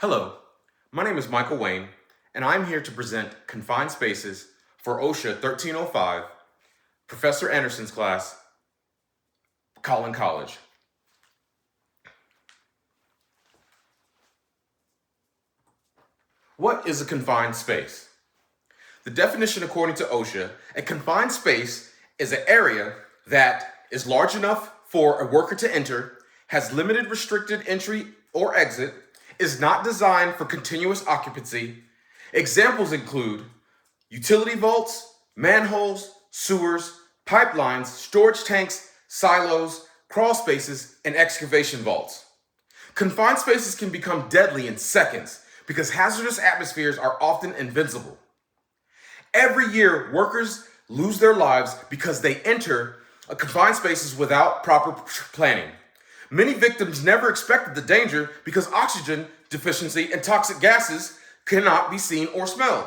Hello, my name is Michael Wayne, and I'm here to present Confined Spaces for OSHA 1305, Professor Anderson's class, Collin College. What is a confined space? The definition according to OSHA, a confined space is an area that is large enough for a worker to enter, has limited restricted entry or exit, is not designed for continuous occupancy. Examples include utility vaults, manholes, sewers, pipelines, storage tanks, silos, crawl spaces, and excavation vaults. Confined spaces can become deadly in seconds because hazardous atmospheres are often invincible. Every year, workers lose their lives because they enter confined spaces without proper planning. Many victims never expected the danger because oxygen deficiency and toxic gases cannot be seen or smelled.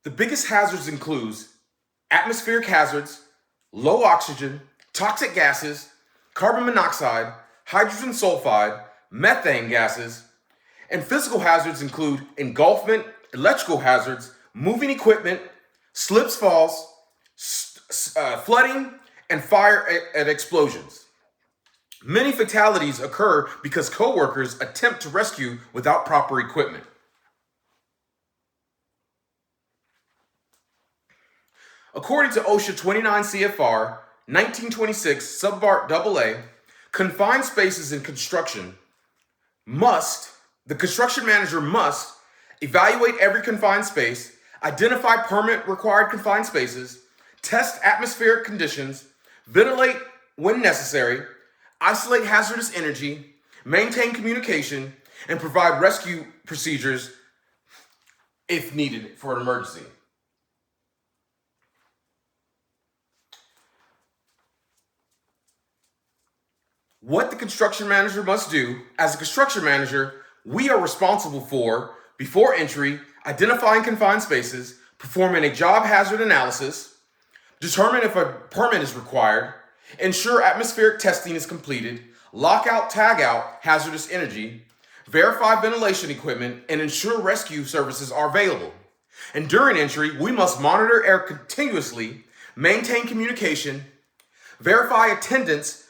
The biggest hazards include atmospheric hazards, low oxygen, toxic gases, carbon monoxide, hydrogen sulfide, methane gases, and physical hazards include engulfment, electrical hazards, moving equipment, slips, falls, flooding, and fire and explosions. Many fatalities occur because coworkers attempt to rescue without proper equipment. According to OSHA 29 CFR 1926 Subpart AA, confined spaces in construction the construction manager must evaluate every confined space, identify permit required confined spaces, test atmospheric conditions, ventilate when necessary, isolate hazardous energy, maintain communication, and provide rescue procedures if needed for an emergency. What the construction manager must do: as a construction manager, we are responsible for, before entry, identifying confined spaces, performing a job hazard analysis, determine if a permit is required, ensure atmospheric testing is completed, lock out, tag out hazardous energy, verify ventilation equipment, and ensure rescue services are available. And during entry, we must monitor air continuously, maintain communication, verify attendance,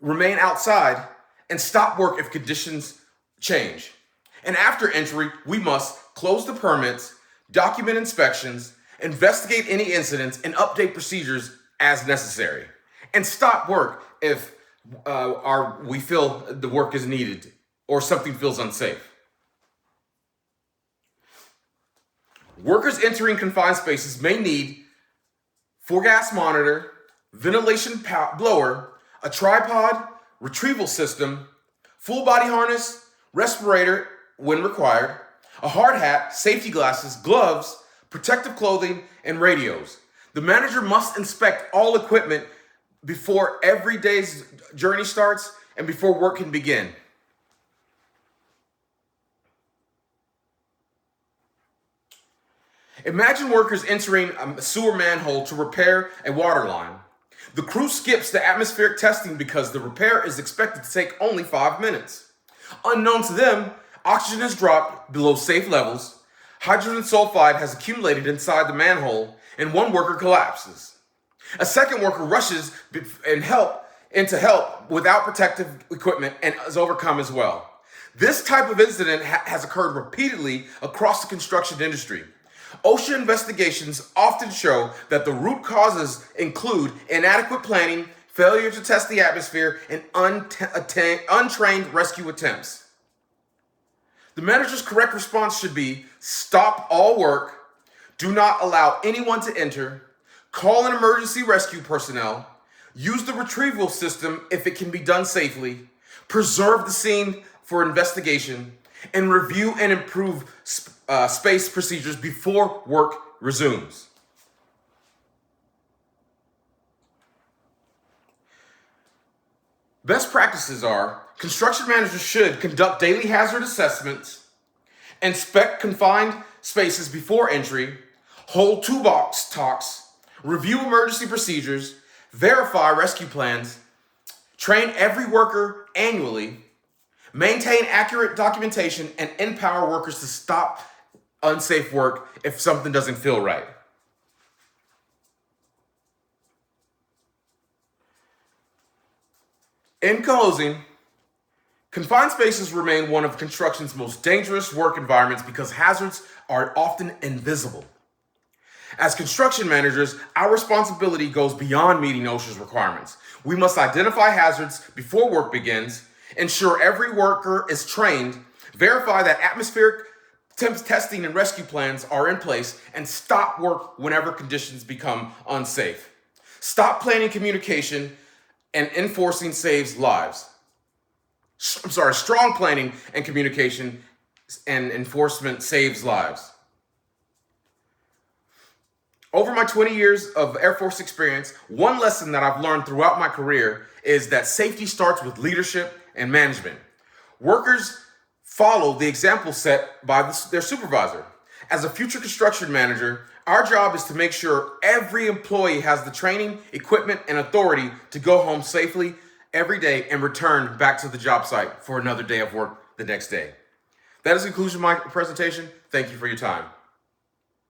remain outside, and stop work if conditions change. And after entry, we must close the permits, document inspections, investigate any incidents, and update procedures as necessary. And stop work if we feel the work is needed or something feels unsafe. Workers entering confined spaces may need gas monitor, ventilation blower, a tripod, retrieval system, full body harness, respirator when required, a hard hat, safety glasses, gloves, protective clothing, and radios. The manager must inspect all equipment before every day's journey starts and before work can begin. Imagine workers entering a sewer manhole to repair a water line. The crew skips the atmospheric testing because the repair is expected to take only 5 minutes. Unknown to them, oxygen has dropped below safe levels, hydrogen sulfide has accumulated inside the manhole, and one worker collapses. A second worker rushes to help without protective equipment and is overcome as well. This type of incident has occurred repeatedly across the construction industry. OSHA investigations often show that the root causes include inadequate planning, failure to test the atmosphere, and untrained rescue attempts. The manager's correct response should be: stop all work, do not allow anyone to enter, call an emergency rescue personnel, use the retrieval system if it can be done safely, preserve the scene for investigation, and review and improve space procedures before work resumes. Best practices are: construction managers should conduct daily hazard assessments, inspect confined spaces before entry, hold toolbox talks, review emergency procedures, verify rescue plans, train every worker annually, maintain accurate documentation, and empower workers to stop unsafe work if something doesn't feel right. In closing, confined spaces remain one of construction's most dangerous work environments because hazards are often invisible. As construction managers, our responsibility goes beyond meeting OSHA's requirements. We must identify hazards before work begins, ensure every worker is trained, verify that atmospheric testing and rescue plans are in place, and stop work whenever conditions become unsafe. Stop planning communication and enforcing saves lives. Strong planning and communication and enforcement saves lives. Over my 20 years of Air Force experience, one lesson that I've learned throughout my career is that safety starts with leadership and management. Workers follow the example set by their supervisor. As a future construction manager, our job is to make sure every employee has the training, equipment, and authority to go home safely every day and return back to the job site for another day of work the next day. That is the conclusion of my presentation. Thank you for your time.